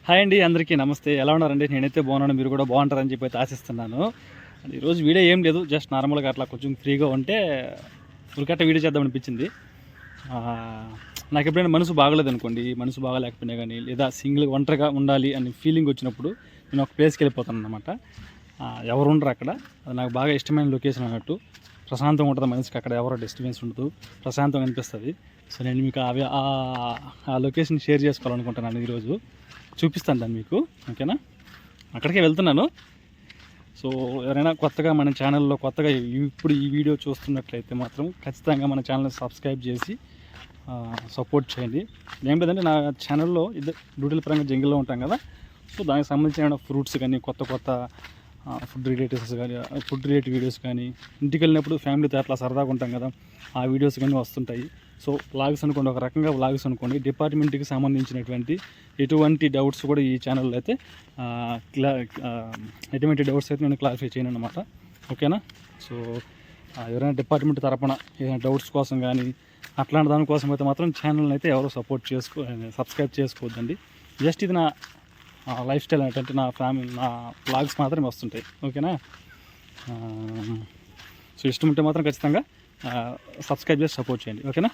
Hi అండి, అందరికీ నమస్తే. ఎలా ఉన్నారండి? నేనైతే బాగున్నాను, మీరు కూడా బాగుంటారని చెప్పి అయితే ఆశిస్తున్నాను. ఈరోజు వీడియో ఏం లేదు, జస్ట్ నార్మల్గా అట్లా కొంచెం ఫ్రీగా ఉంటే ఉరికట్ట వీడియో చేద్దామనిపించింది. నాకు ఎప్పుడైనా మనసు బాగలేదు అనుకోండి, మనసు బాగాలేకపోయినా కానీ లేదా ఒంటరిగా ఉండాలి అని ఫీలింగ్ వచ్చినప్పుడు నేను ఒక ప్లేస్కి వెళ్ళిపోతాను అనమాట. ఎవరు ఉండరు అక్కడ. అది నాకు బాగా ఇష్టమైన లొకేషన్ అన్నట్టు. ప్రశాంతంగా ఉంటుంది మనసుకి, అక్కడ ఎవరో డిస్టర్బెన్స్ ఉండదు, ప్రశాంతంగా అనిపిస్తుంది. సో నేను మీకు ఆ లొకేషన్ షేర్ చేసుకోవాలనుకుంటున్నాను. ఈరోజు చూపిస్తాను దాన్ని మీకు, ఓకేనా? అక్కడికే వెళ్తున్నాను. సో ఎవరైనా కొత్తగా మన ఛానల్లో ఇప్పుడు ఈ వీడియో చూస్తున్నట్లయితే మాత్రం ఖచ్చితంగా మన ఛానల్ని సబ్స్క్రైబ్ చేసి సపోర్ట్ చేయండి. ఏం లేదంటే నా ఛానల్లో డ్యూటీల పరంగా జంగిల్లో ఉంటాం కదా, సో దానికి సంబంధించిన ఫ్రూట్స్ కానీ కొత్త ఫుడ్ రిలేటెడ్ వీడియోస్ కానీ, ఇంటికి వెళ్ళినప్పుడు ఫ్యామిలీతో అట్లా సరదాగా ఉంటాం కదా, ఆ వీడియోస్ కానీ వస్తుంటాయి. సో వ్లాగ్స్ అనుకోండి, ఒక రకంగా వ్లాగ్స్ అనుకోండి. డిపార్ట్మెంట్కి సంబంధించినటువంటి ఎటువంటి డౌట్స్ కూడా ఈ ఛానల్లో అయితే ఎటువంటి డౌట్స్ అయితే నేను క్లారిఫై చేయను అనమాట, ఓకేనా? సో ఎవరైనా డిపార్ట్మెంట్ తరపున ఏదైనా డౌట్స్ కోసం కానీ అట్లాంటి దానికోసం అయితే మాత్రం ఛానల్ని అయితే ఎవరు సబ్స్క్రైబ్ చేసుకోవద్దండి. జస్ట్ ఇది నా లైఫ్ స్టైల్ ఏంటంటే నా వ్లాగ్స్ మాత్రమే వస్తుంటాయి, ఓకేనా? సో ఇష్టం ఉంటే మాత్రం ఖచ్చితంగా సబ్స్క్రైబ్ చేసి సపోర్ట్ చేయండి, ఓకేనా?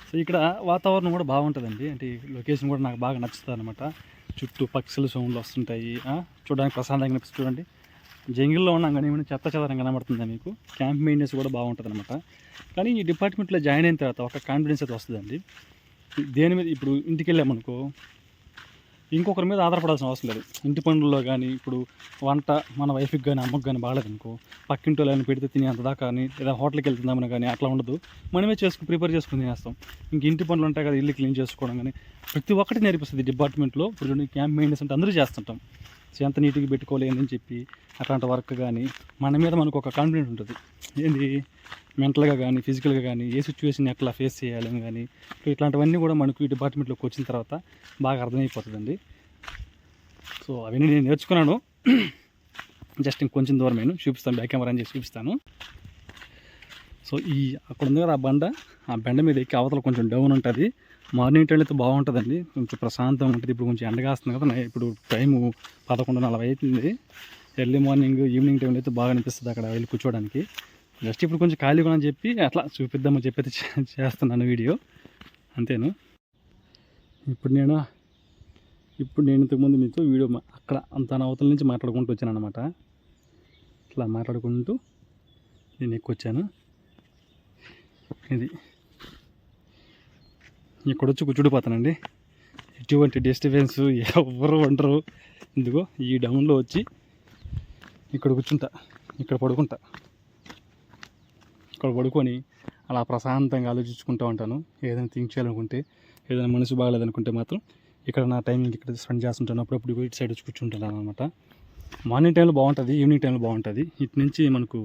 సో ఇక్కడ వాతావరణం కూడా బాగుంటుందండి, అంటే లొకేషన్ కూడా నాకు బాగా నచ్చుతుంది అనమాట. చుట్టూ పక్షుల సౌండ్లు వస్తుంటాయి, చూడడానికి ప్రశాంతంగా కనిపిస్తుంది. చూడండి, జంగిల్లో ఉన్నాం కానీ ఏమైనా చెత్త కనబడుతుంది మీకు. క్యాంప్ మెయింటెనెన్స్ కూడా బాగుంటుంది అనమాట. కానీ ఈ డిపార్ట్మెంట్లో జాయిన్ అయిన తర్వాత ఒక కాన్ఫిడెన్స్ అయితే వస్తుందండి. దేని మీద ఇప్పుడు ఇంటికి వెళ్ళామనుకో, ఇంకొకరి మీద ఆధారపడాల్సిన అవసరం లేదు. ఇంటి పనుల్లో కానీ, ఇప్పుడు వంట మన వైఫ్కి కానీ అమ్మకి కానీ బాగాలేదనుకో, పక్కింటి వాళ్ళని పెడితే తినే అంతదా కానీ, లేదా హోటల్కి వెళ్తుందామని కానీ అట్లా ఉండదు. మనమే ప్రిపేర్ చేసుకుని తినేస్తాం. ఇంక ఇంటి పనులు ఉంటాయి కదా, ఇల్లు క్లీన్ చేసుకోవడం కానీ, ప్రతి ఒక్కటి నేర్పిస్తుంది డిపార్ట్మెంట్లో. ఇప్పుడు క్యాంప్ మెయింటెనెన్స్ అంటే అందరూ చేస్తుంటాం. సో ఎంత నీట్గా పెట్టుకోవాలి అని చెప్పి అట్లాంటి వర్క్ కానీ, మన మీద మనకు ఒక కాన్ఫిడెంట్ ఉంటుంది. ఏంది, మెంటల్గా కానీ ఫిజికల్గా కానీ ఏ సిచ్యువేషన్ ఎట్లా ఫేస్ చేయాలని కానీ, ఇట్లాంటివన్నీ కూడా మనకు ఈ డిపార్ట్మెంట్లోకి వచ్చిన తర్వాత బాగా అర్థమైపోతుందండి. సో అవన్నీ నేను నేర్చుకున్నాను. జస్ట్ ఇంకొంచెం దూరమైన చూపిస్తాను, బ్యాక్ కెమెరా అని చేసి చూపిస్తాను. సో అక్కడ ఉంది కదా ఆ బండ మీద ఎక్కి అవతల కొంచెం డౌన్ ఉంటుంది. మార్నింగ్ టైం అయితే బాగుంటుందండి, కొంచెం ప్రశాంతంగా ఉంటుంది. ఇప్పుడు కొంచెం ఎండగా వస్తుంది కదా, ఇప్పుడు టైము 11:40 అవుతుంది. ఎర్లీ మార్నింగ్ ఈవినింగ్ టైంలో అయితే బాగా అనిపిస్తుంది అక్కడ వెళ్ళి కూర్చోవడానికి. జస్ట్ ఇప్పుడు కొంచెం ఖాళీగా అని చెప్పి అట్లా చూపిద్దామని చెప్పి అయితే చేస్తున్నాను వీడియో, అంతేను. ఇప్పుడు నేను ఇంతకుముందు మీతో వీడియో అక్కడ అంత అవతల నుంచి మాట్లాడుకుంటూ వచ్చాను అనమాట. ఇట్లా మాట్లాడుకుంటూ నేను వచ్చాను. ఇది ఇక్కడ వచ్చి కూర్చుడిపోతానండి. ఎటువంటి డిస్టర్బెన్స్ ఎవరు ఉండరు. ఎందుకో ఈ డౌన్లో వచ్చి ఇక్కడ కూర్చుంటా, ఇక్కడ పడుకొని అలా ప్రశాంతంగా ఆలోచించుకుంటూ ఉంటాను. ఏదైనా థింక్ చేయాలనుకుంటే, ఏదైనా మనసు బాగలేదనుకుంటే మాత్రం ఇక్కడ నా టైమింగ్ ఇక్కడ స్పెండ్ చేస్తుంటాను. అప్పుడప్పుడు ఇటు సైడ్ వచ్చి కూర్చుంటాను అనమాట. మార్నింగ్ టైంలో బాగుంటుంది, ఈవినింగ్ టైంలో బాగుంటుంది. ఇటు నుంచి మనకు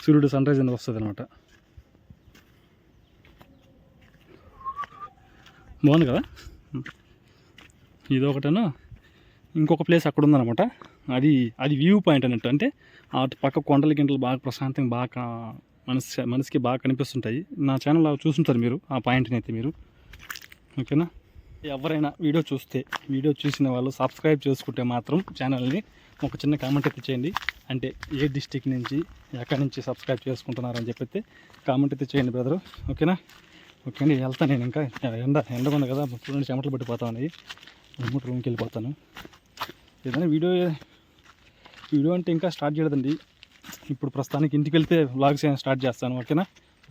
సూర్యుడు సన్ రైజ్ అనేది వస్తుంది అనమాట. బాగుంది కదా. ఇది ఒకటను, ఇంకొక ప్లేస్ అక్కడ ఉందన్నమాట. అది వ్యూ పాయింట్ అన్నట్టు. అంటే అటు పక్క గింటలు బాగా ప్రశాంతంగా బాగా మనసుకి బాగా కనిపిస్తుంటాయి. నా ఛానల్ చూస్తుంటారు మీరు ఆ పాయింట్ని అయితే మీరు, ఓకేనా? ఎవరైనా వీడియో చూసిన వాళ్ళు సబ్స్క్రైబ్ చేసుకుంటే మాత్రం ఛానల్ని ఒక చిన్న కామెంట్ అయితే చేయండి. అంటే ఏ డిస్టిక్ నుంచి ఎక్కడి నుంచి సబ్స్క్రైబ్ చేసుకుంటున్నారని చెప్పి కామెంట్ అయితే చేయండి బ్రదరు, ఓకేనా? ఓకే అండి, వెళ్తాను నేను. ఇంకా ఎండగా ఉంది కదా, చూడండి చెమటలు పట్టిపోతా ఉన్నాయి. రూమ్కి వెళ్ళిపోతాను. ఏదైనా వీడియో అంటే ఇంకా స్టార్ట్ చేయలేదండి. ఇప్పుడు ప్రస్తుతానికి ఇంటికి వెళ్తే వ్లాగ్స్ ఏమైనా స్టార్ట్ చేస్తాను, ఓకేనా?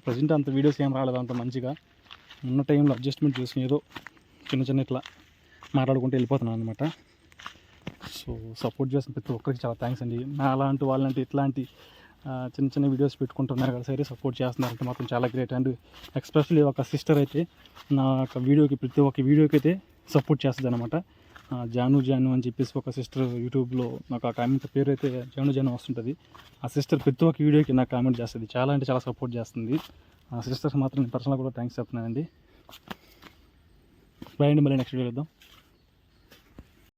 ప్రజెంట్ అంత వీడియోస్ ఏం రాలేదు అంత మంచిగా. ఉన్న టైంలో అడ్జస్ట్మెంట్ చేసుకుని ఏదో చిన్న ఇట్లా మాట్లాడుకుంటూ వెళ్ళిపోతున్నాను అనమాట. సో సపోర్ట్ చేసిన ప్రతి ఒక్కరికి చాలా థ్యాంక్స్ అండి. నా అలాంటి వాళ్ళంటే ఇట్లాంటి చిన్న వీడియోస్ పెట్టుకుంటున్నారు కదా సరే, సపోర్ట్ చేస్తున్నారంటే మాత్రం చాలా గ్రేట్. అండ్ ఎక్స్పెషల్లీ ఒక సిస్టర్ అయితే నా యొక్క ప్రతి ఒక్క వీడియోకి అయితే సపోర్ట్ చేస్తుంది అనమాట. జాను అని చెప్పేసి ఒక సిస్టర్ యూట్యూబ్లో నాకు ఆ కామెంట్ పేరు అయితే జాను వస్తుంటుంది. ఆ సిస్టర్ ప్రతి ఒక్క వీడియోకి నాకు కామెంట్ చేస్తుంది, చాలా అంటే చాలా సపోర్ట్ చేస్తుంది. ఆ సిస్టర్స్ మాత్రం నేను పర్సనల్గా కూడా థ్యాంక్స్ చెప్తున్నానండి. బాయ్ అండి, మళ్ళీ నెక్స్ట్ వీడియో చూద్దాం.